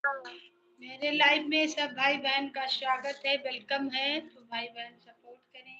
मेरे लाइव में सब भाई बहन का स्वागत है, वेलकम है। तो भाई बहन सपोर्ट करें।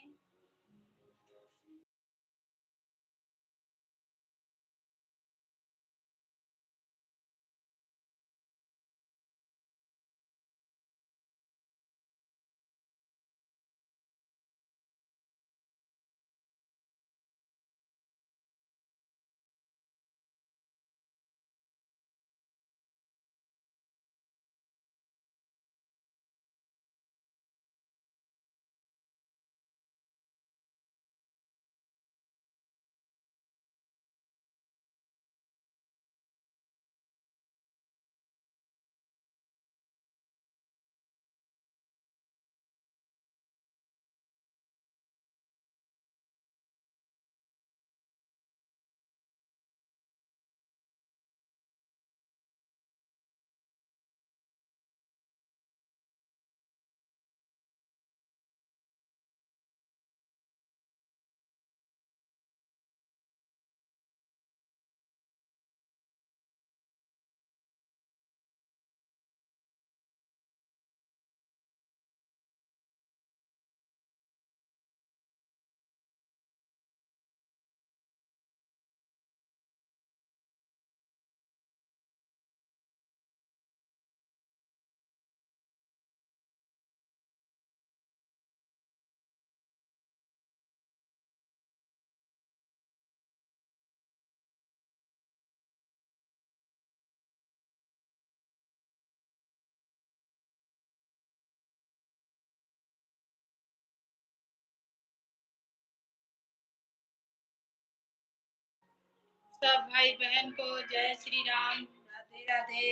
सब भाई बहन को जय श्री राम, राधे राधे,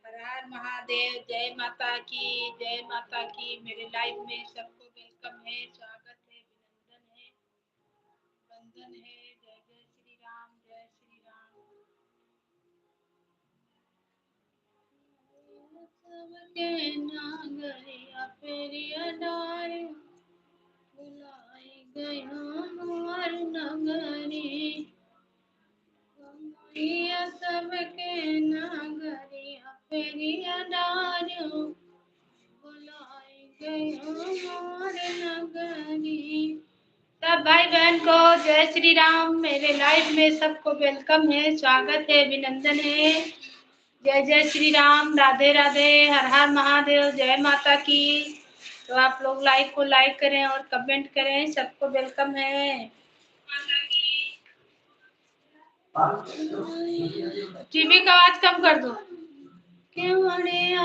हर हर महादेव, जय माता की, जय माता की। मेरे लाइव में सबको वेलकम है, स्वागत है, अभिनंदन है, वंदन है। जय जय श्री राम, जय श्री राम। सबके नागरिया पेरिया डारे, बुलाई गया मोर नगरी। मैया सबके नागरिया पेरिया डारे, बुलाई गया मोर नगरी। सब भाई बहन को जय श्री राम। मेरे लाइव में सबको वेलकम है, स्वागत है, अभिनंदन है। जय जय श्री राम, राधे राधे, हर हर महादेव, जय माता की। तो आप लोग लाइक को लाइक करें और कमेंट करें, सबको वेलकम है। टीवी का आवाज कम कर दो। के बड़े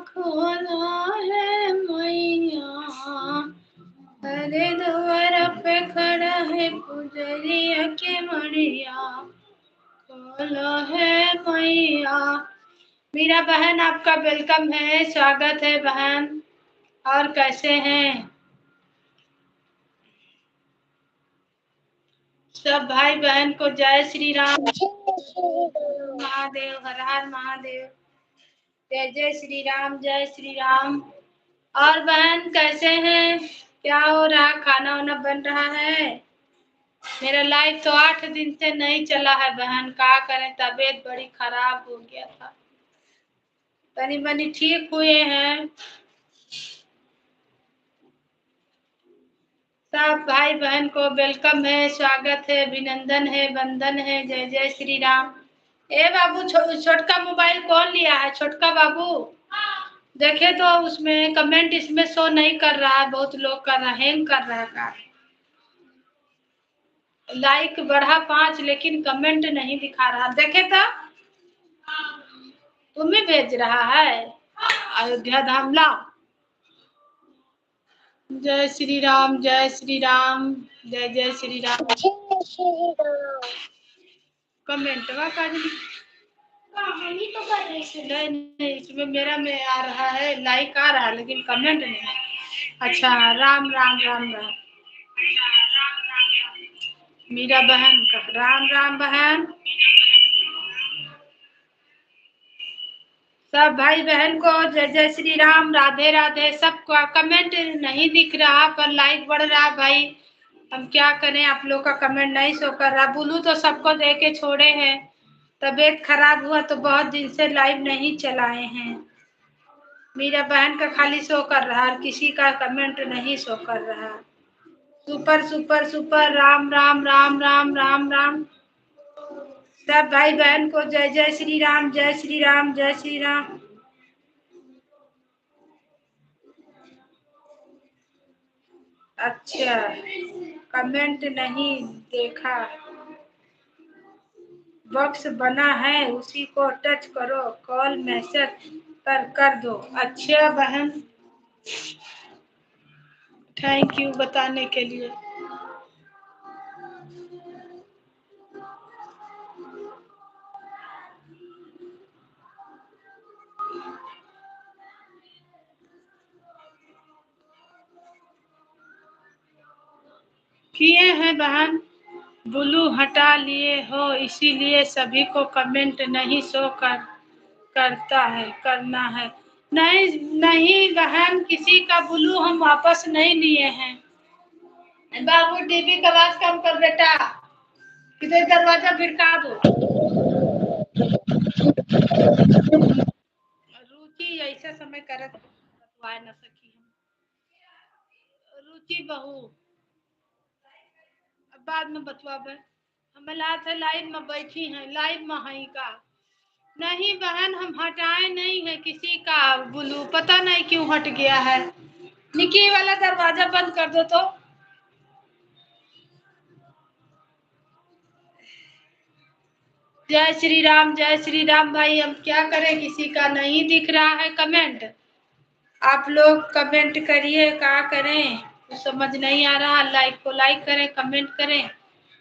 खोला है मैया, अरे द्वार पे खड़ा है पुजरिया के मड़िया, खोला है मैया। मीरा बहन आपका वेलकम है, स्वागत है बहन। और कैसे हैं सब भाई बहन को जय श्री राम, महादेव, हर हर महादेव, जय जय श्री राम, जय श्री राम। और बहन कैसे हैं, क्या हो रहा, खाना वाना बन रहा है? मेरा लाइफ तो 8 दिन से नहीं चला है बहन, क्या करें, तबीयत बड़ी खराब हो गया था। तनी बनी ठीक हुए हैं। सब भाई बहन को वेलकम है, स्वागत है, अभिनंदन है, वंदन है। जय जय श्री राम। ए बाबू, छोटका मोबाइल कौन लिया है? छोटका बाबू देखे तो उसमें कमेंट इसमें शो नहीं कर रहा है, बहुत लोग कर रहा है, हैंग कर रहा है का। लाइक बढ़ा 5 लेकिन कमेंट नहीं दिखा रहा, देखे तो तुम्हें भेज रहा है। अयोध्या धाम ला। जय श्री राम, जय श्री राम, जय जय श्री राम। कमेंटवा का कहानी तो कर रही थी। नहीं नहीं, इसमें मेरा में आ रहा है, लाइक आ रहा है लेकिन कमेंट नहीं है। अच्छा, राम राम राम राम। मीरा बहन का राम राम बहन। सब भाई बहन को जय जय श्री राम, राधे राधे। सबको कमेंट नहीं दिख रहा पर लाइक बढ़ रहा भाई। हम क्या करें, आप लोग का कमेंट नहीं शो कर रहा। बुलू तो सबको दे के छोड़े हैं, तबीयत खराब हुआ तो बहुत दिन से लाइव नहीं चलाए हैं। मीरा बहन का खाली शो कर रहा और किसी का कमेंट नहीं शो कर रहा। Super super super, Ram Ram Ram Ram Ram Ram. सब भाई बहन को जय जय श्री राम, जय श्री राम, जय श्री राम। अच्छा, कमेंट नहीं देखा। बॉक्स बना है उसी को टच करो, कॉल मैसेज पर कर दो। अच्छा बहन, थैंक यू बताने के लिए। किए हैं बहन, ब्लू हटा लिए हो इसीलिए सभी को कमेंट नहीं शो करता है, करना है। नहीं नहीं बहन, किसी का ब्लू हम वापस नहीं लिए हैं। बाबू टीवी का आवाज कम कर बेटा, किधर दरवाजा भिड़का दो। रुचि ऐसा समय करत बतवा न सकी हम। रुचि बहू अब बाद में बतवाबे। हमें लात है लाइव में बैठी हैं, लाइव में हई का। नहीं बहन, हम हटाए नहीं है किसी का ब्लू, पता नहीं क्यों हट गया है। निकी वाला दरवाजा बंद कर दो तो। जय श्री राम, जय श्री राम। भाई हम क्या करें, किसी का नहीं दिख रहा है कमेंट। आप लोग कमेंट करिए, क्या करें तो समझ नहीं आ रहा। लाइक को लाइक करें, कमेंट करें।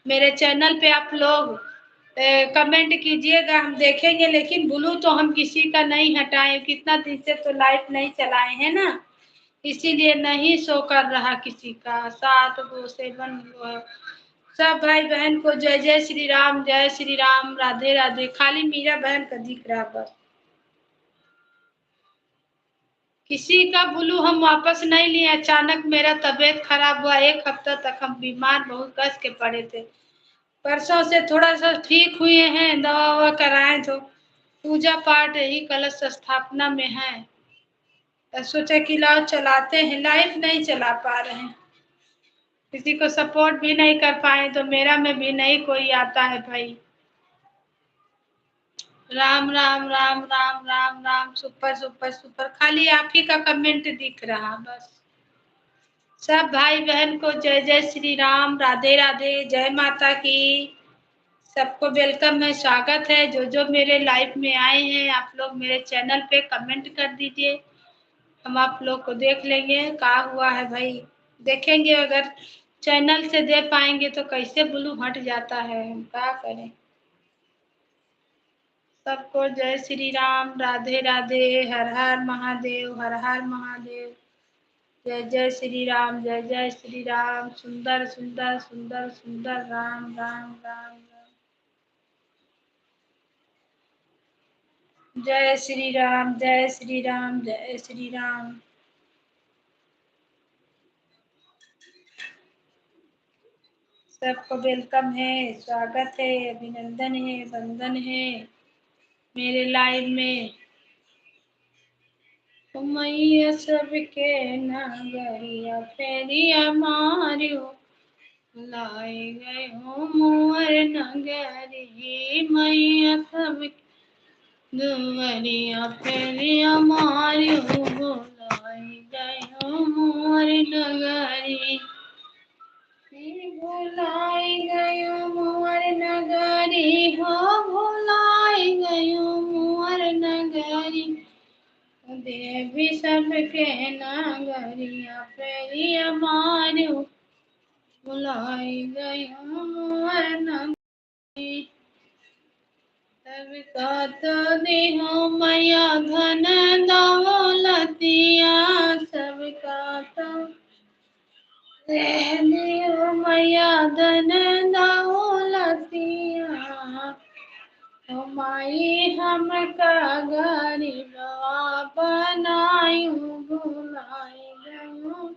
मेरे चैनल पे आप लोग कमेंट कीजिएगा, हम देखेंगे। लेकिन ब्लू तो हम किसी का नहीं हटाए, कितना दिन से तो लाइट नहीं चलाए हैं ना, इसीलिए नहीं शो कर रहा किसी का। 727 सब भाई बहन को जय जय श्री राम, जय श्री राम, राधे राधे। खाली मीरा बहन का दिख रहा बस। किसी का ब्लू हम वापस नहीं लिए। अचानक मेरा तबीयत खराब हुआ, 1 हफ्ता तक हम बीमार बहुत कस के पड़े थे। परसों से थोड़ा सा ठीक हुए हैं, दवा ववा कराए तो पूजा पाठ यही कलश स्थापना में है, तो सोचा कि लाओ चलाते हैं। लाइफ नहीं चला पा रहे हैं, किसी को सपोर्ट भी नहीं कर पाए, तो मेरा में भी नहीं कोई आता है भाई। Ram Ram Ram Ram Ram Ram, super super super. खाली आप ही का कमेंट दिख रहा बस। सब भाई बहन को जय जय श्री राम, राधे राधे, जय माता की। सबको वेलकम है, स्वागत है। जो जो मेरे लाइव में आए हैं, आप लोग मेरे चैनल पे कमेंट कर दीजिए, हम आप लोग को देख लेंगे क्या हुआ है भाई। देखेंगे, अगर चैनल से दे पाएंगे तो कैसे ब्लू हट जाता है, हम क्या करें। सबको जय श्री राम, राधे राधे, हर हर महादेव, हर हर महादेव। जय जय श्री राम, जय जय श्री राम। सुंदर सुंदर सुंदर सुंदर, राम राम राम राम। जय श्री राम, जय श्री राम, जय श्री राम। सबको वेलकम है, स्वागत है, अभिनंदन है, वंदन है मेरे लाइव में। मैया सबके नगरिया फेरिया मारियो, लाई गए हो मोर नगरी। मैया सबके दुवरिया फेरिया मारियो, लाई गए हो मोर नगरी। भुलाई गयो मोर नगरी हो, भुलाई गयो मोर नगरी। देवी सबके नगरिया फेरिया मारियो, भुलाई गयो मोर नगरी। सबका तो देहो मैया धन दौलतिया, सबका तो देहो मैया धन दौलतिया। माई हमका गरीबा बनायू, भुलाई गयो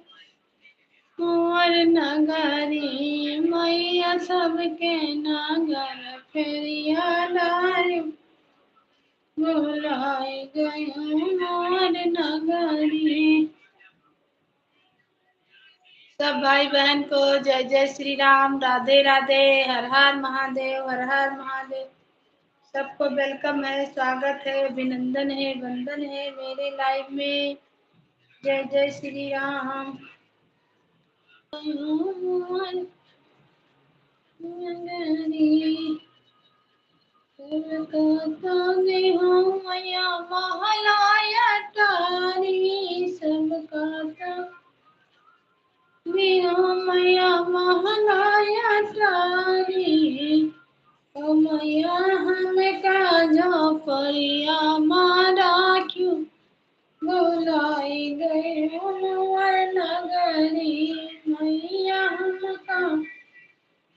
मोर नगरी। मैया सबके नगर फिर याद आयो बुलाए गयो मोर नगरी। सब भाई बहन को जय जय श्री राम, राधे राधे, हर हर महादेव, हर हर महादेव। सबको वेलकम है, स्वागत है, अभिनंदन है, वंदन है मेरे लाइव में। जय जय श्री राम। महालाया तारी सब मैया महालाया तारी मैया हम काजा परिया मारा क्यों बुलाई गए नगरी। मैया हम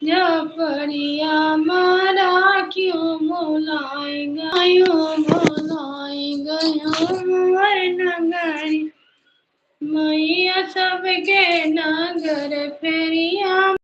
जो परिया मारा क्यों बुलाई गयो बुलाई गयो नगरी। मैया सबके नगर फेरिया।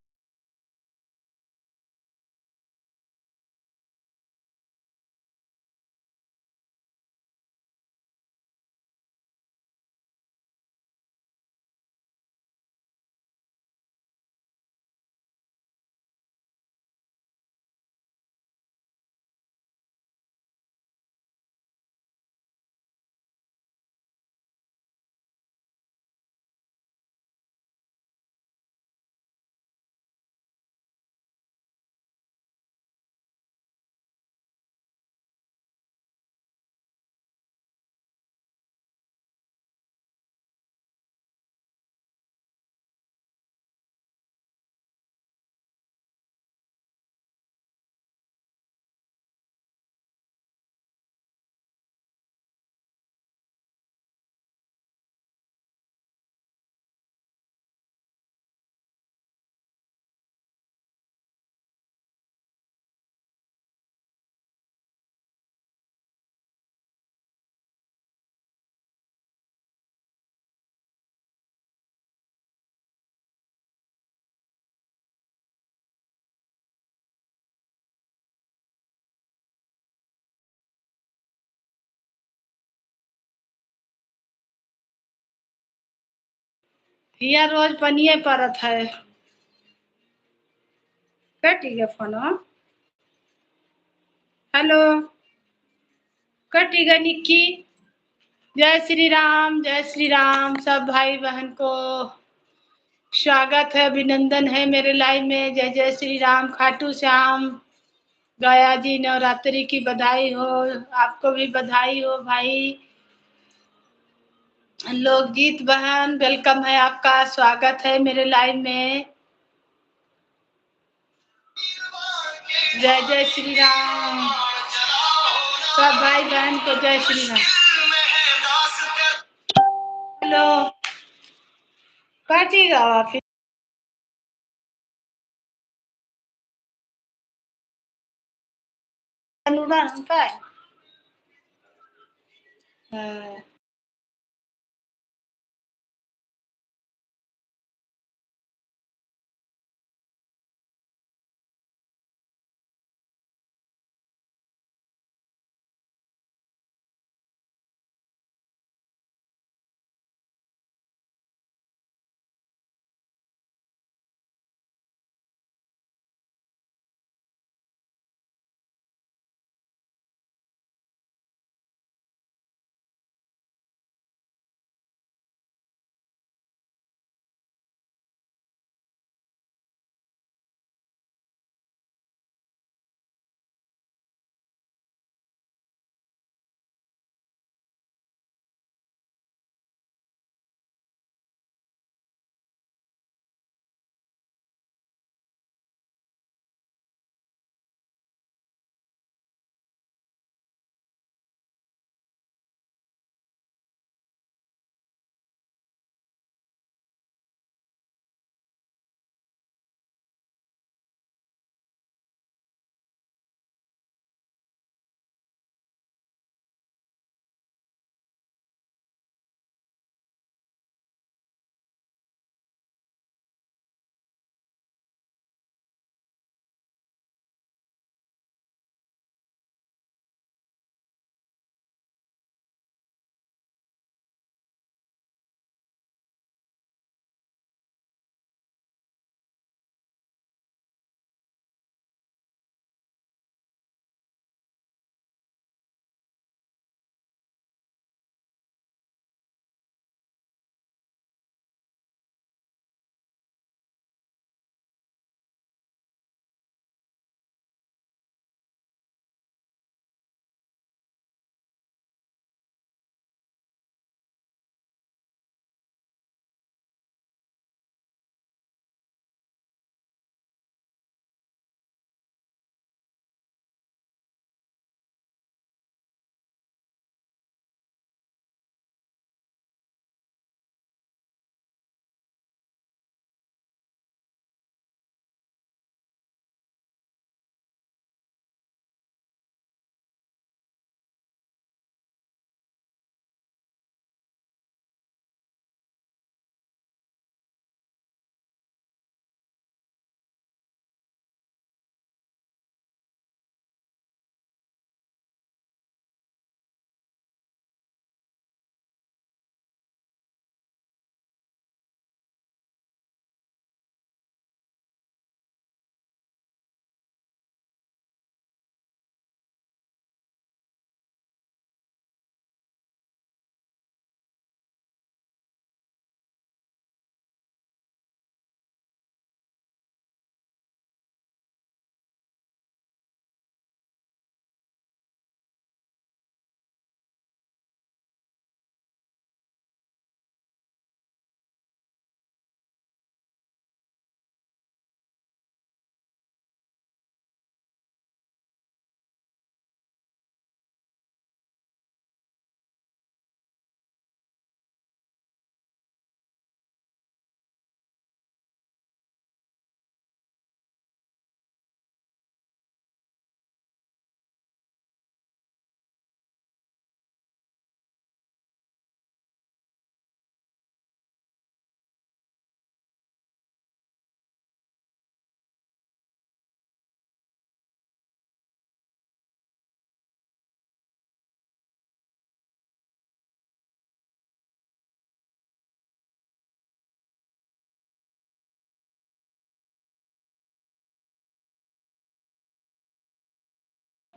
हिया रोज पनिए पड़त है। कटी गया फोन। हेलो, कटी गई निक्की। जय श्री राम, जय श्री राम। सब भाई बहन को स्वागत है, अभिनंदन है मेरे लाइव में। जय जय श्री राम। खाटू श्याम गया जी नवरात्रि की बधाई हो। आपको भी बधाई हो भाई। लोकगीत बहन वेलकम है, आपका स्वागत है मेरे लाइव में। जय जय श्री राम। सब भाई बहन को जय श्री राम। हेलो, काटिएगा फिर अनुदान का है।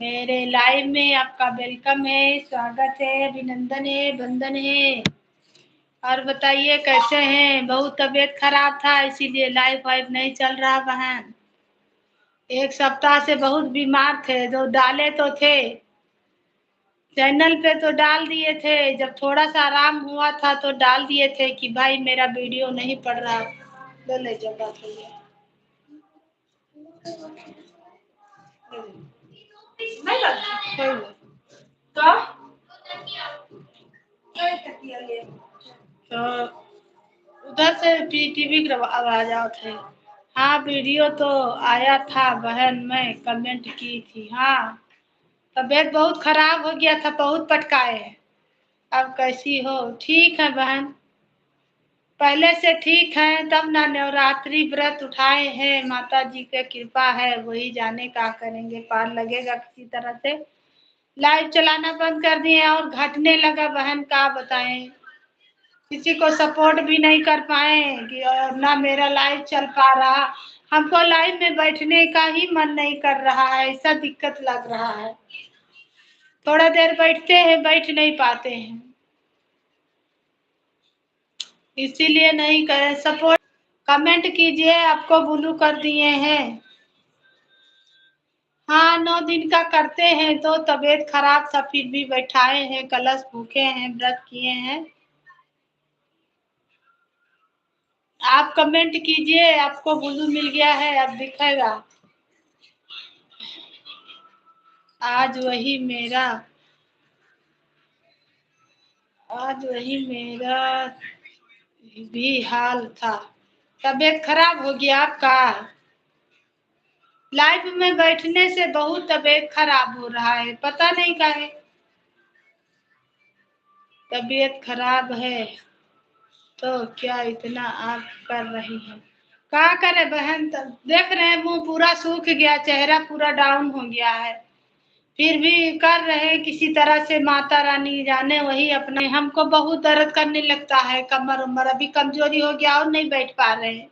मेरे लाइव में आपका वेलकम है, स्वागत है, अभिनंदन है, वंदन है। और बताइए कैसे हैं? बहुत तबीयत खराब था इसीलिए लाइव वाइव नहीं चल रहा बहन। एक सप्ताह से बहुत बीमार थे, जो डाले तो थे चैनल पे तो डाल दिए थे, जब थोड़ा सा आराम हुआ था तो डाल दिए थे कि भाई मेरा वीडियो नहीं पड़ रहा। ले ले जगह थोड़ी नहीं लगती कोई नहीं। का तकिया ले तो उधर से टीवी की आवाज आत है। हाँ वीडियो तो आया था बहन, मैं कमेंट की थी। हाँ तबीयत बहुत खराब हो गया था, बहुत पटकाए हैं। अब कैसी हो? ठीक है बहन, पहले से ठीक है। तब ना नवरात्रि व्रत उठाए हैं, माता जी की कृपा है, वही जाने का करेंगे, पार लगेगा किसी तरह से। लाइव चलाना बंद कर दिए और घटने लगा बहन, का बताएं। किसी को सपोर्ट भी नहीं कर पाए कि और ना मेरा लाइव चल पा रहा। हमको लाइव में बैठने का ही मन नहीं कर रहा है, ऐसा दिक्कत लग रहा है। थोड़ा देर बैठते हैं, बैठ नहीं पाते हैं, इसीलिए नहीं करे सपोर्ट। कमेंट कीजिए, आपको ब्लू कर दिए हैं। हाँ 9 दिन का करते हैं, तो तबीयत खराब था फिर भी बैठाए हैं, कलश भूखे हैं, व्रत किए हैं। आप कमेंट कीजिए, आपको ब्लू मिल गया है, अब दिखेगा। आज वही मेरा आज वही मेरा भी हाल था। तबीयत खराब हो गया आपका? लाइव में बैठने से बहुत तबीयत खराब हो रहा है, पता नहीं काहे। तबीयत खराब है तो क्या इतना आप कर रही हैं? क्या करे बहन, देख रहे हैं मुंह पूरा सूख गया, चेहरा पूरा डाउन हो गया है, फिर भी कर रहे हैं किसी तरह से। माता रानी जाने, वही अपने। हमको बहुत दर्द करने लगता है, कमर उमर अभी कमजोरी हो गया और नहीं बैठ पा रहे हैं।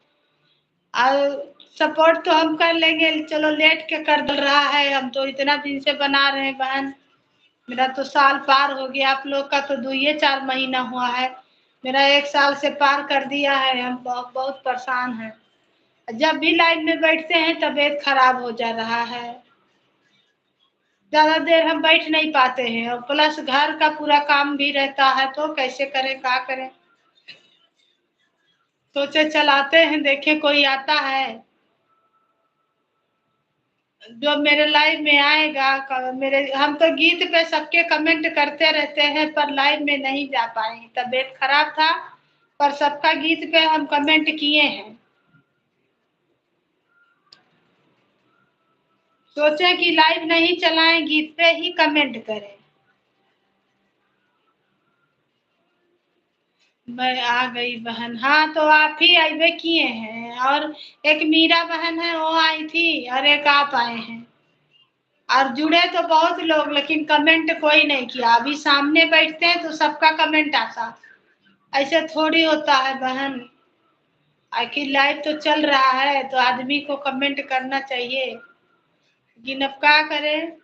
और सपोर्ट तो हम कर लेंगे, चलो लेट के कर दल रहा है, हम तो इतना दिन से बना रहे हैं बहन। मेरा तो साल पार हो गया, आप लोग का तो 2 4 महीना हुआ है, मेरा 1 साल से पार कर दिया है। हम बहुत बहुत परेशान हैं, जब भी लाइन में बैठते हैं तबीयत खराब हो जा रहा है। ज्यादा देर हम बैठ नहीं पाते हैं, और प्लस घर का पूरा काम भी रहता है, तो कैसे करें, क्या करें। सोचे चलाते हैं, देखे कोई आता है जो मेरे लाइव में आएगा। मेरे हम तो गीत पे सबके कमेंट करते रहते हैं, पर लाइव में नहीं जा पाए, तबीयत खराब था। पर सबका गीत पे हम कमेंट किए हैं। सोचे कि लाइव नहीं चलाएं, गीत पे ही कमेंट करें। मैं आ गई बहन। हाँ तो आप ही आइबे किए हैं, और एक मीरा बहन है वो आई थी, और एक आप आए हैं। और जुड़े तो बहुत लोग, लेकिन कमेंट कोई नहीं किया। अभी सामने बैठते हैं तो सबका कमेंट आता, ऐसे थोड़ी होता है बहन। आखिर लाइव तो चल रहा है तो आदमी को कमेंट करना चाहिए, लेकिन अब क्या करें।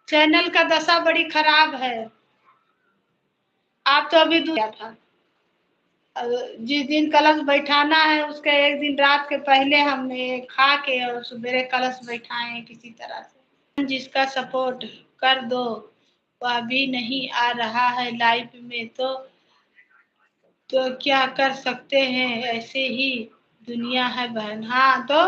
चैनल का दशा बड़ी खराब है। आप तो अभी दूर था, जिस दिन कलश बैठाना है उसके एक दिन रात के पहले हमने खा के और सवेरे कलश बैठाए किसी तरह से। जिसका सपोर्ट कर दो, वह भी नहीं आ रहा है लाइव में, तो क्या कर सकते हैं, ऐसे ही दुनिया है बहन। हाँ तो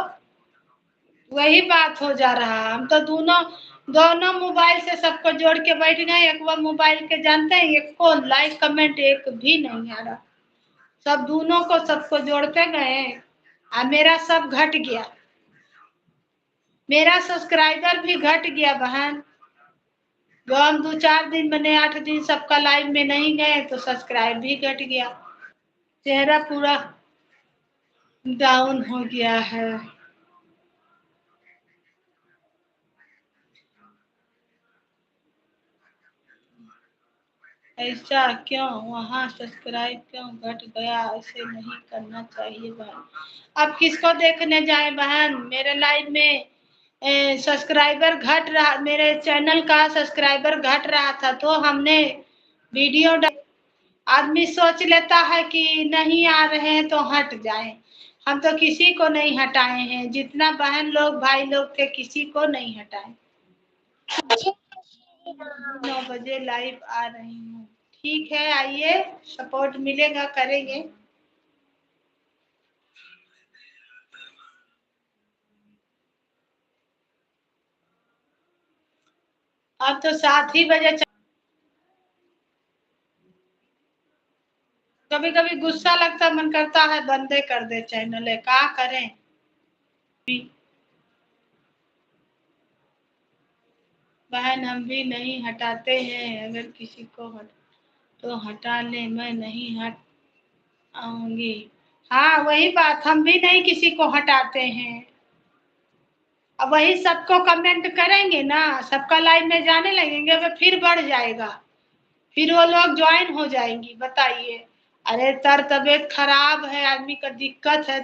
वही बात हो जा रहा है। हम तो दोनों दोनों मोबाइल से सबको जोड़ के बैठ गए, एक वो मोबाइल के जानते हैं, एक को लाइक कमेंट एक भी नहीं आ रहा। सब दोनों को सबको जोड़ते गए, और मेरा सब घट गया। मेरा सब्सक्राइबर भी घट गया बहन। जो हम 2 4 दिन मैंने 8 दिन सबका लाइव में नहीं गए तो सब्सक्राइब भी घट गया, चेहरा पूरा डाउन हो गया है। ऐसा क्यों? वहाँ सब्सक्राइब क्यों घट गया? ऐसे नहीं करना चाहिए बहन। अब किसको देखने जाए बहन? मेरे लाइव में सब्सक्राइबर घट रहा, मेरे चैनल का सब्सक्राइबर घट रहा था, तो हमने वीडियो आदमी सोच लेता है कि नहीं आ रहे हैं तो हट जाएं। हम तो किसी को नहीं हटाए हैं, जितना बहन लोग भाई लोग थे किसी को नहीं हटाए। 9 बजे लाइव आ रही हूँ। ठीक है, आइए, सपोर्ट मिलेगा, करेंगे। अब तो 7 ही बजे। कभी कभी गुस्सा लगता, मन करता है बंदे कर दे चैनल है, क्या करें। बहन हम भी नहीं हटाते हैं, अगर किसी को तो हटा ले, मैं नहीं हट आऊंगी। हाँ वही बात, हम भी नहीं किसी को हटाते हैं। अब वही सबको कमेंट करेंगे ना, सबका लाइव में जाने लगेंगे, वो फिर बढ़ जाएगा, फिर वो लोग ज्वाइन हो जाएंगी। बताइए, अरे तबीयत खराब है, आदमी का दिक्कत है।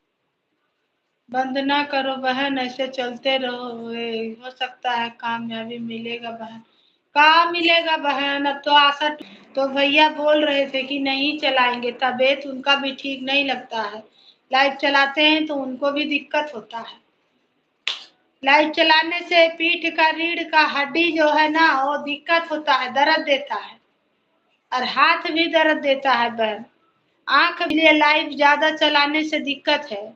बंद ना करो बहन, ऐसे चलते रहो, हो सकता है कामयाबी मिलेगा बहन। कहाँ मिलेगा बहन, अब तो आशा। तो भैया बोल रहे थे कि नहीं चलाएंगे, तबीयत उनका भी ठीक नहीं लगता है। लाइव चलाते हैं तो उनको भी दिक्कत होता है। लाइव चलाने से पीठ का, रीढ़ का हड्डी जो है ना, वो दिक्कत होता है, दर्द देता है, और हाथ भी दर्द देता है बहन। आंख के लिए लाइव ज्यादा चलाने से दिक्कत है,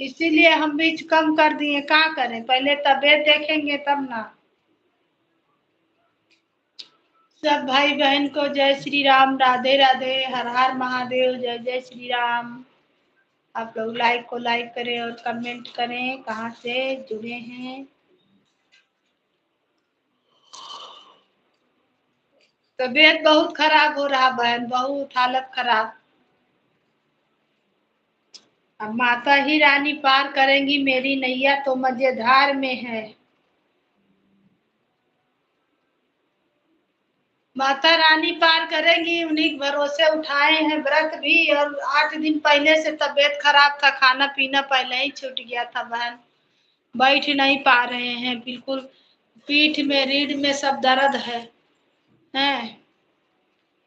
इसीलिए हम भी कम कर दिए। क्या करें, पहले तबीयत देखेंगे तब ना। सब भाई बहन को जय श्री राम, राधे राधे, हर हर महादेव, जय जय श्री राम। आप लोग लाइक को लाइक करें और कमेंट करें, कहाँ से जुड़े हैं। तबीयत बहुत खराब हो रहा बहन, बहुत हालत खराब। अब माता ही रानी पार करेंगी, मेरी नैया तो मजेदार में है। माता रानी पार करेंगी, उन्हीं भरोसे उठाए हैं व्रत भी। और 8 दिन पहले से तबीयत खराब था, खाना पीना पहले ही छूट गया था बहन। बैठ नहीं पा रहे हैं बिल्कुल, पीठ में, रीढ़ में सब दर्द है हैं।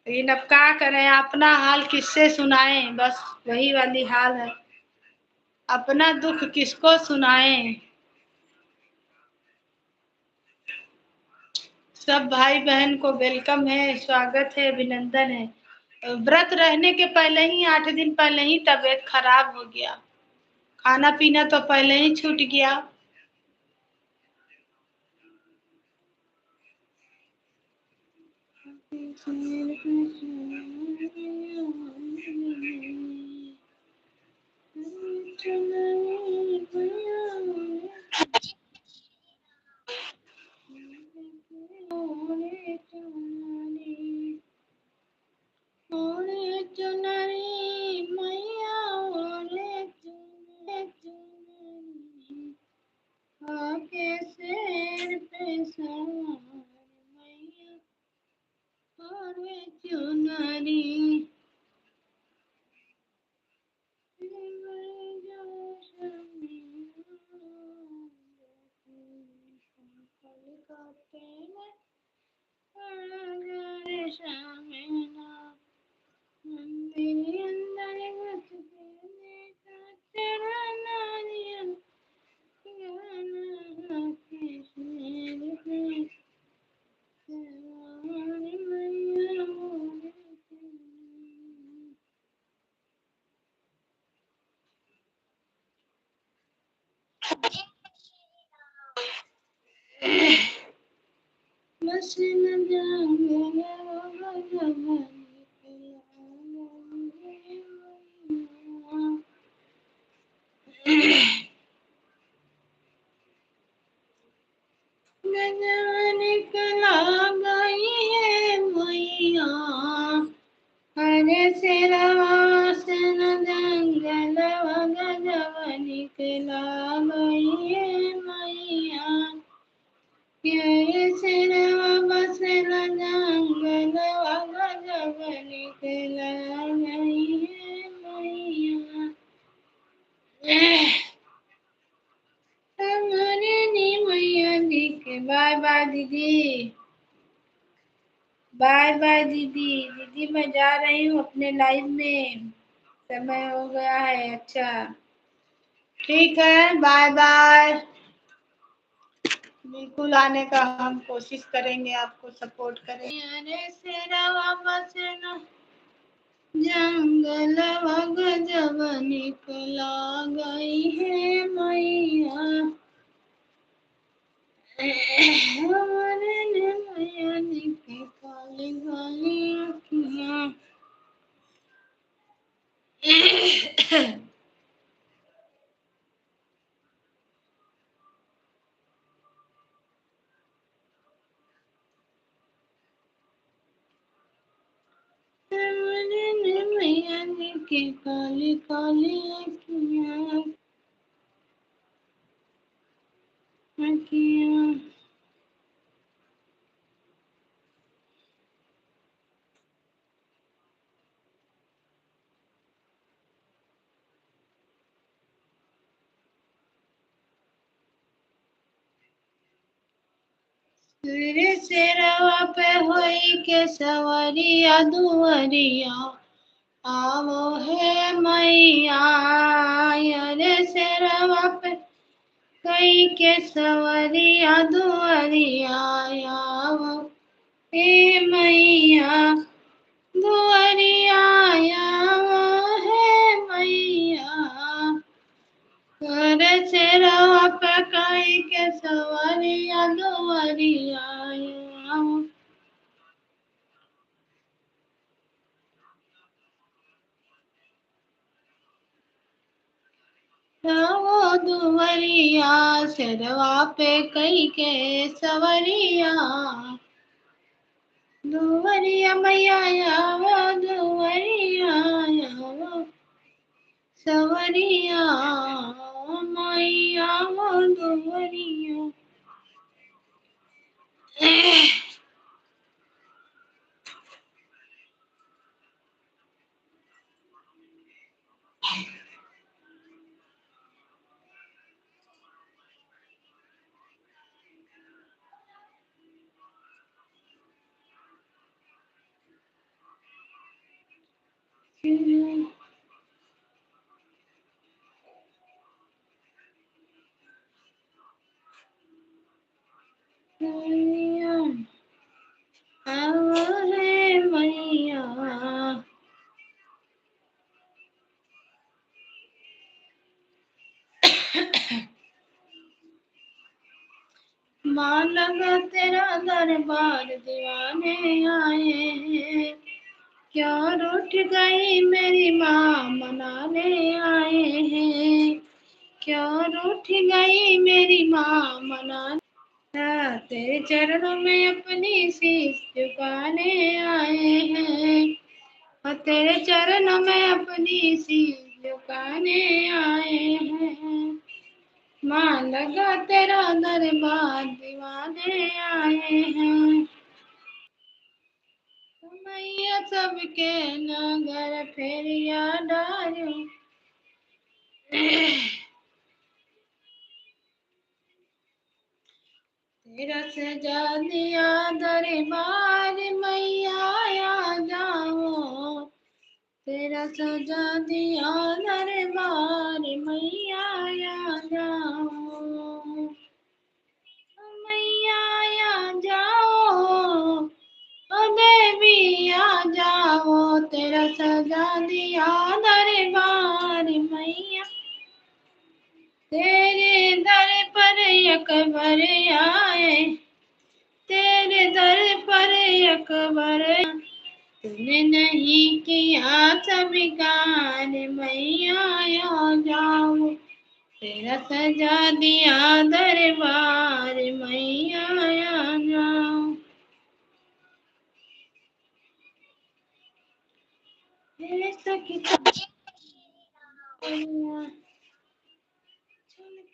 लेकिन अब क्या करें, अपना हाल किससे सुनाएं, बस वही वाली हाल है, अपना दुख किसको सुनाएं। सब भाई बहन को वेलकम है, स्वागत है, अभिनंदन है। व्रत रहने के पहले ही, 8 दिन पहले ही तबीयत खराब हो गया, खाना पीना तो पहले ही छूट गया। दीदी, बाय बाय दीदी। दीदी मैं जा रही हूँ अपने लाइव में, समय हो गया है। अच्छा ठीक है, बाय बाय। बिल्कुल आने का हम कोशिश करेंगे, आपको सपोर्ट करेंगे। अरे शेरवा बसना जंगलवा गजब निकला गई है मैया, हमारे ने मैया निकली काली काली अखियाँ। मैया निकली काली काली अखियाँ अखियाँ। तेरे शेरवा पे होई के सवरिया दुवरिया, आवो है मैया। रे शेरवा पे कई के सवरिया दुवरिया, आवो हे मैया दुवरिया, आवो है मैया। कर शेरवा पे कई के सवरिया दुवरिया, आवो। वो दुवरिया शेरवा पे कई के सवरिया, दुवरिया मैया वो दुवरिया, वो सवरिया मैया वो दुवरिया। मैया आवो है मैया। माँ लगा तेरा दरबार दीवाने आए हैं, क्यों रूठ गई मेरी माँ मनाने आए हैं, क्यों रूठ गई मेरी माँ मनाने। तेरे चरणों में अपनी शीश झुकाने आए हैं, और तेरे चरणों में अपनी शीश झुकाने आए हैं। माँ लगा तेरा दरबार दीवाने आए हैं। मैया सबके नगर फेरिया डालो, तेरा सजा दिया दरबार मैया आ जाओ, तेरा सजा दिया दरबार मैया आ जाओ, मैया आ जाओ, ओ देवी आ जाओ, तेरा सजा दिया दरबार मैया। तेरे दर पर अकबर आए, तेरे दर पर अकबर, तूने नहीं किया स्वीकार मैया आ जाओ, तेरा सजा दिया दरबार मैया आ जाओ। तेरे सखी चल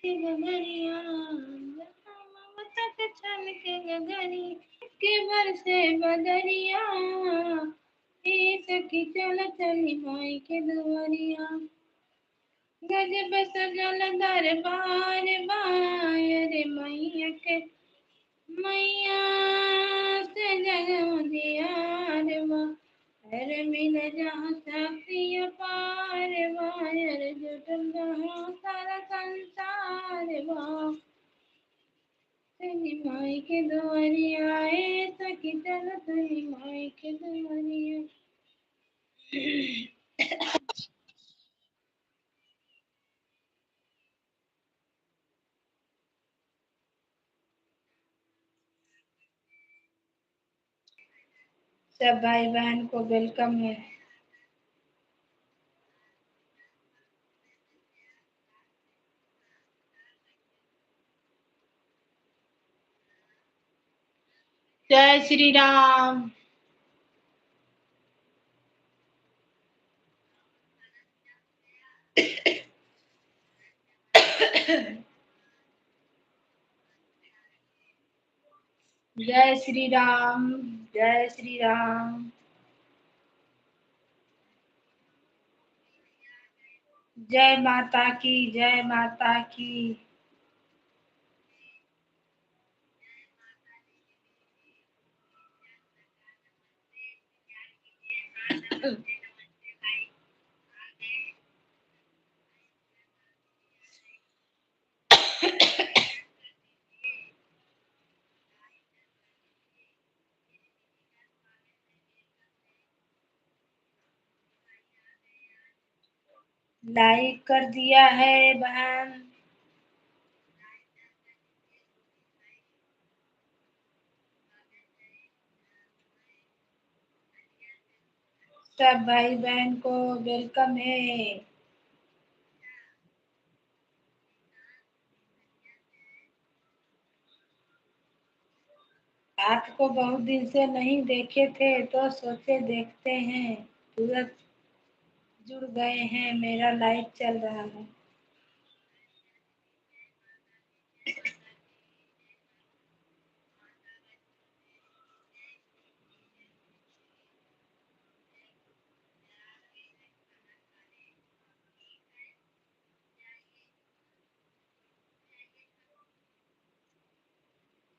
के गगरिया, ममता के चल के गगरी के बरसे बदरिया, ए सखी चल चली माई के दुआरिया। गजब सजल दरबार बाय रे मैया के, मैया से जग दियारवा हर मिल जहाँ शक्ति अपार वायर जुटल रहा सारा संसार वा तेरी माई के दुआरिया आए सखी चल तेरी माई के दुआरिया। सब भाई बहन को वेलकम है। जय श्री राम। जय श्री राम। जय श्री राम। जय माता की जय माता की। लाइक कर दिया है बहन। सब भाई बहन को वेलकम है। आपको बहुत दिन से नहीं देखे थे तो सोचे देखते हैं, तुरंत जुड़ गए हैं। मेरा लाइव चल रहा है।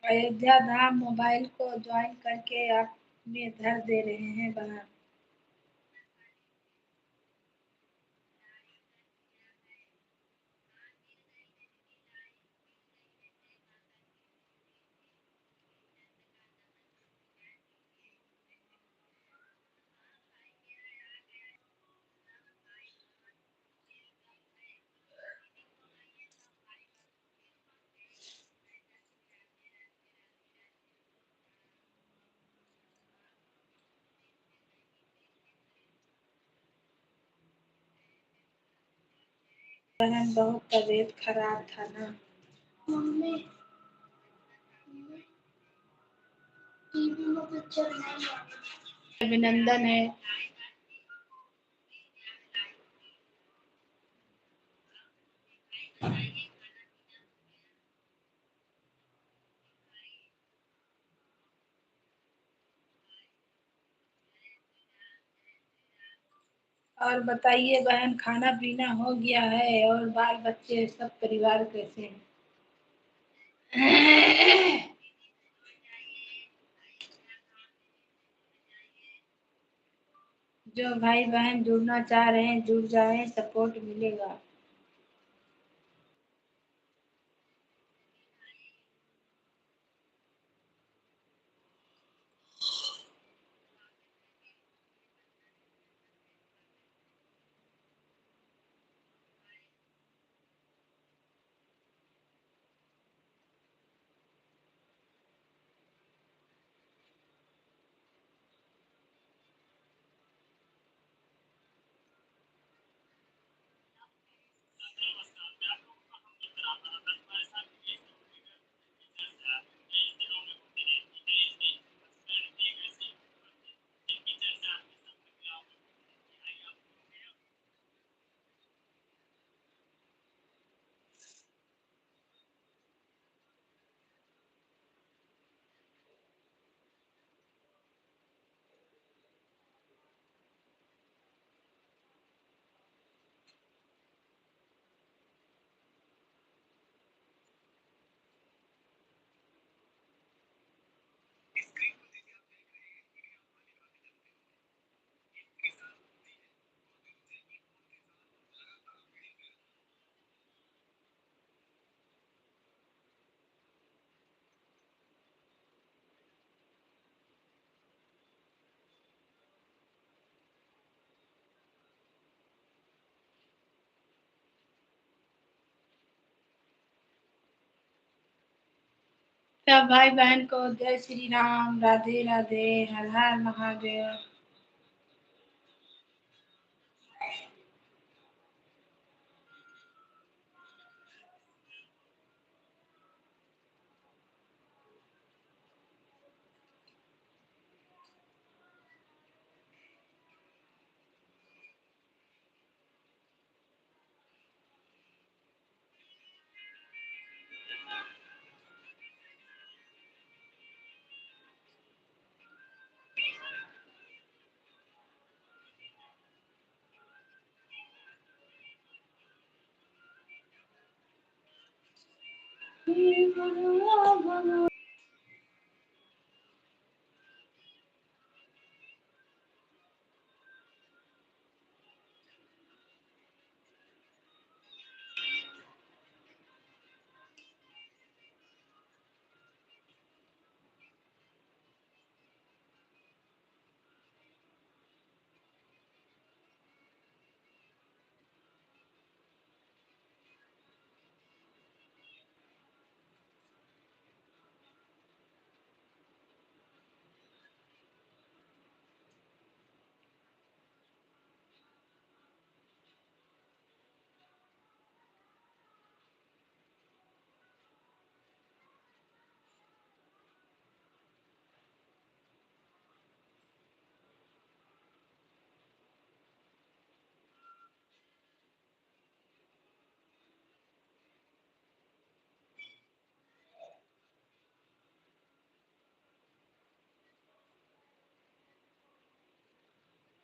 अयोध्या धाम मोबाइल को ज्वाइन करके आप में धर दे रहे हैं बहन। बहन बहुत तबीयत खराब था ना। मम्मी टीवी में पिक्चर नहीं है। अभिनंदन है। और बताइए बहन, खाना पीना हो गया है और बाल बच्चे सब परिवार कैसे हैं? जो भाई बहन जुड़ना चाह रहे हैं जुड़ जाएं, सपोर्ट मिलेगा। सब भाई बहन को जय श्री राम, राधे राधे, हर हर महादेव।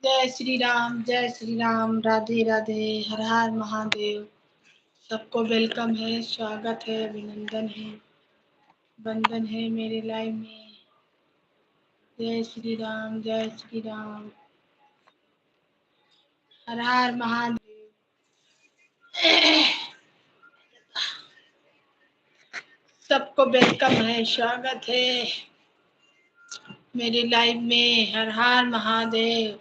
जय श्री राम, राधे राधे, हर हर महादेव। सबको वेलकम है, स्वागत है, अभिनंदन है, वंदन है मेरे लाइव में। जय श्री राम, जय श्री राम, हर हर महादेव। सबको वेलकम है, स्वागत है मेरे लाइव में। हर हर महादेव।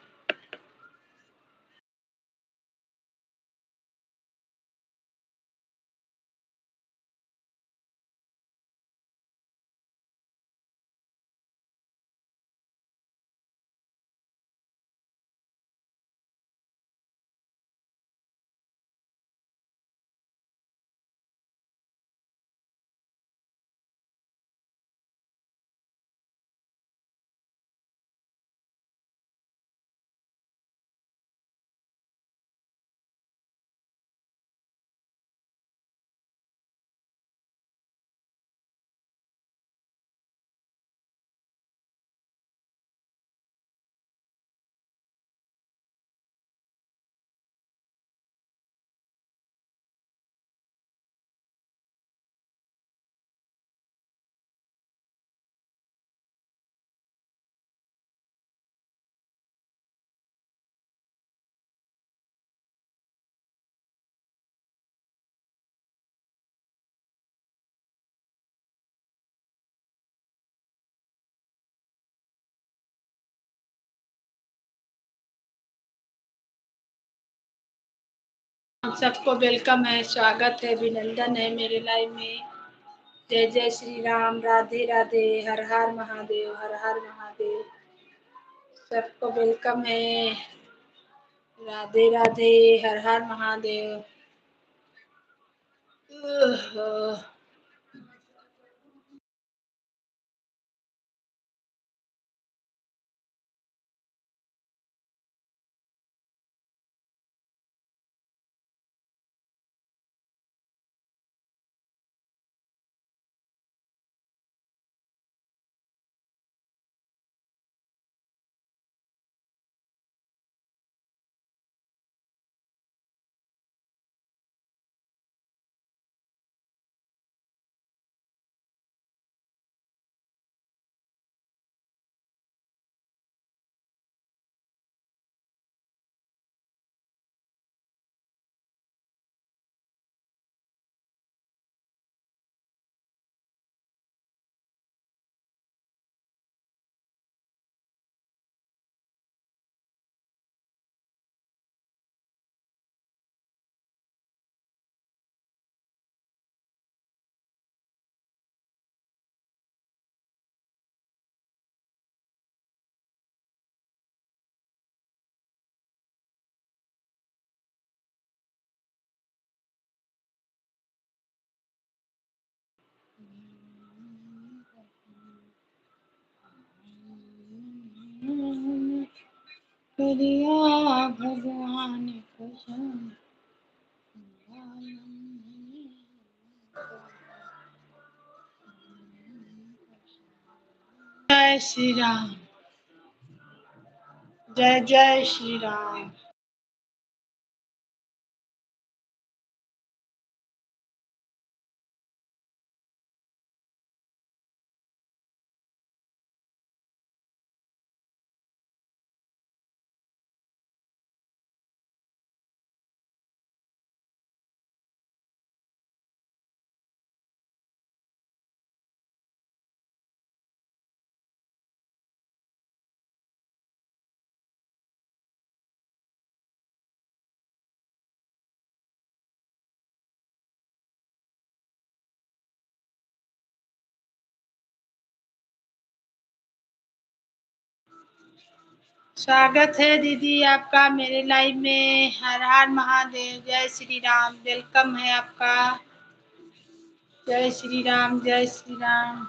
सबको वेलकम है, स्वागत है, अभिनंदन है मेरे लाइव में। जय जय श्री राम, राधे राधे, हर हर महादेव, हर हर महादेव। सबको वेलकम है, राधे राधे, हर हर महादेव। प्रिया भगवान कसम। जय श्री राम। जय जय श्री राम। स्वागत है दीदी आपका मेरे लाइव में। हर हर महादेव। जय श्री राम। वेलकम है आपका। जय श्री राम। जय श्री राम।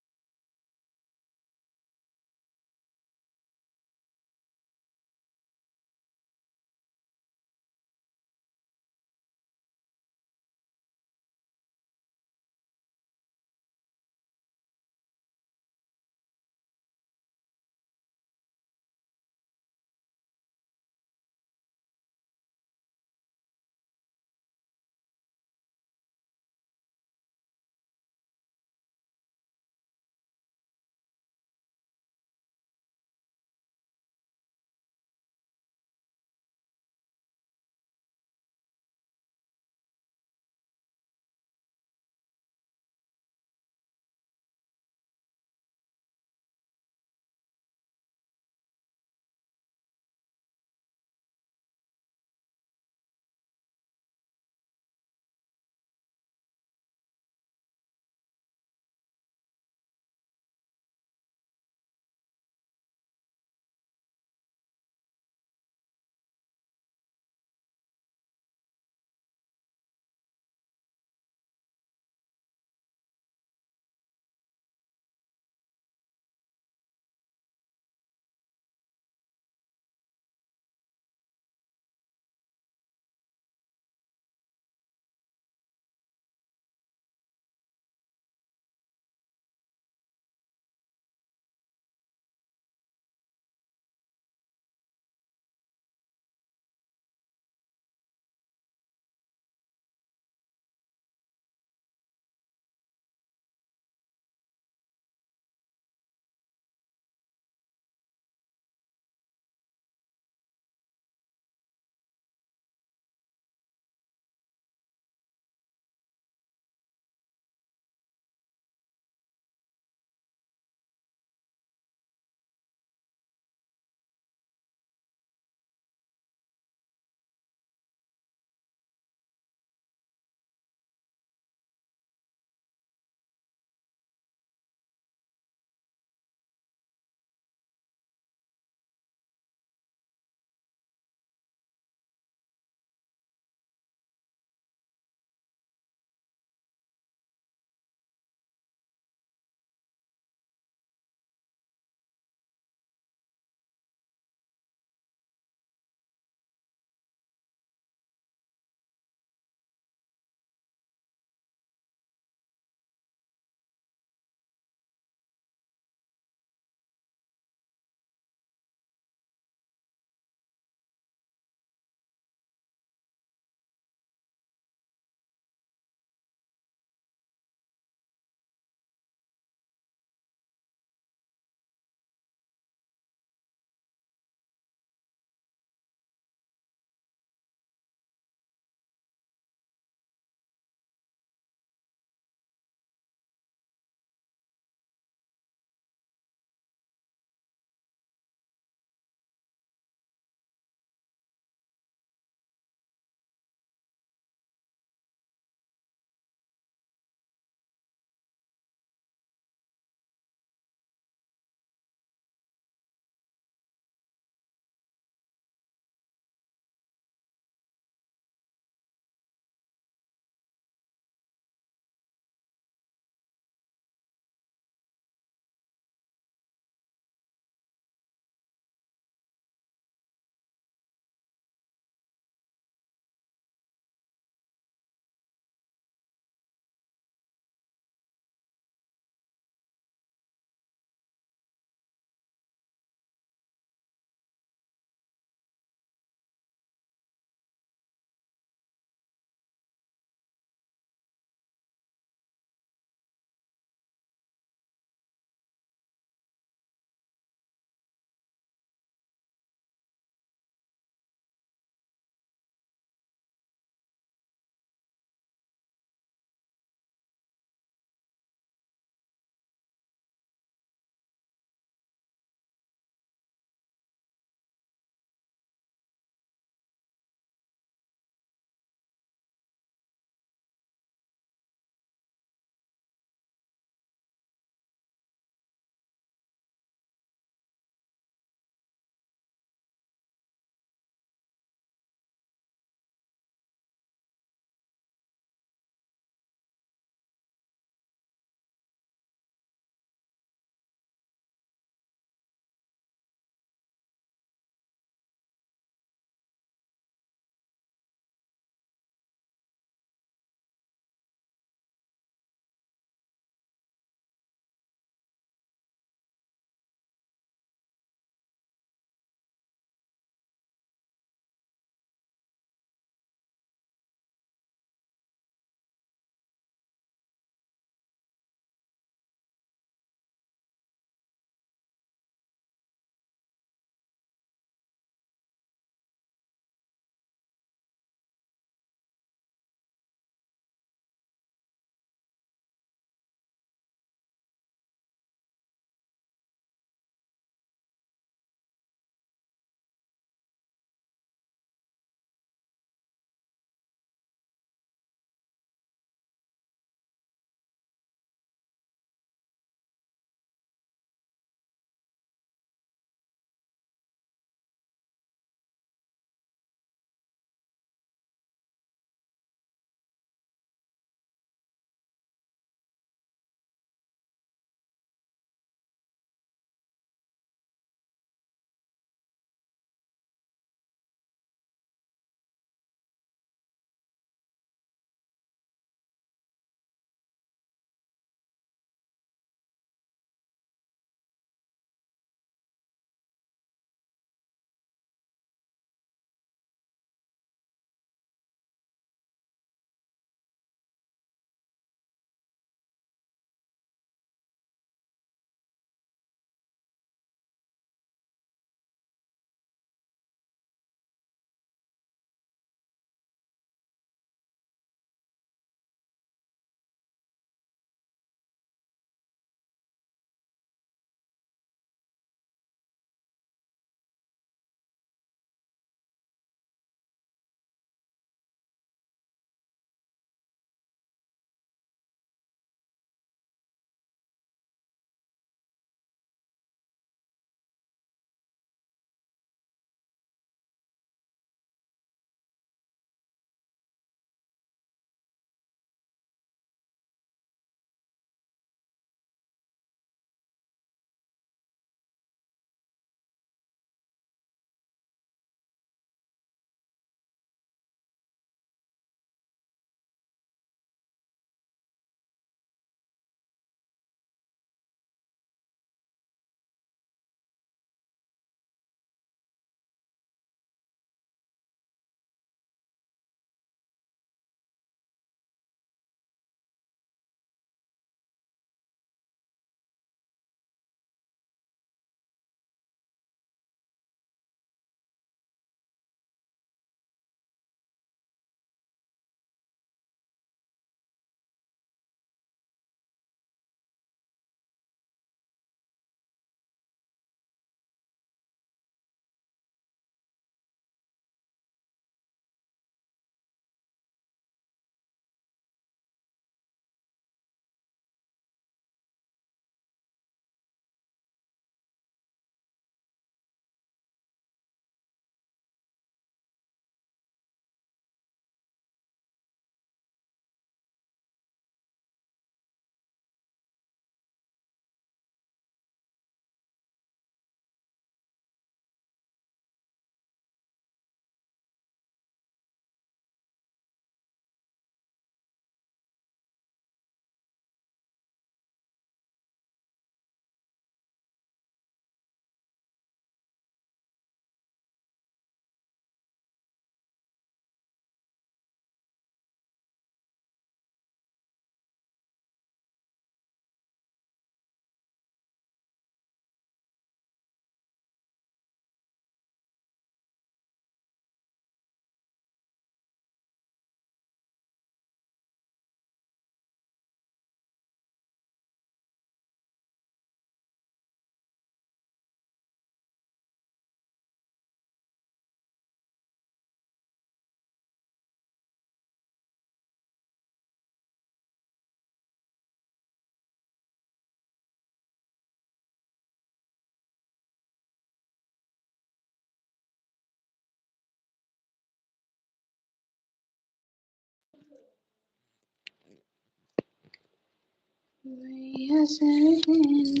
मैया सरगे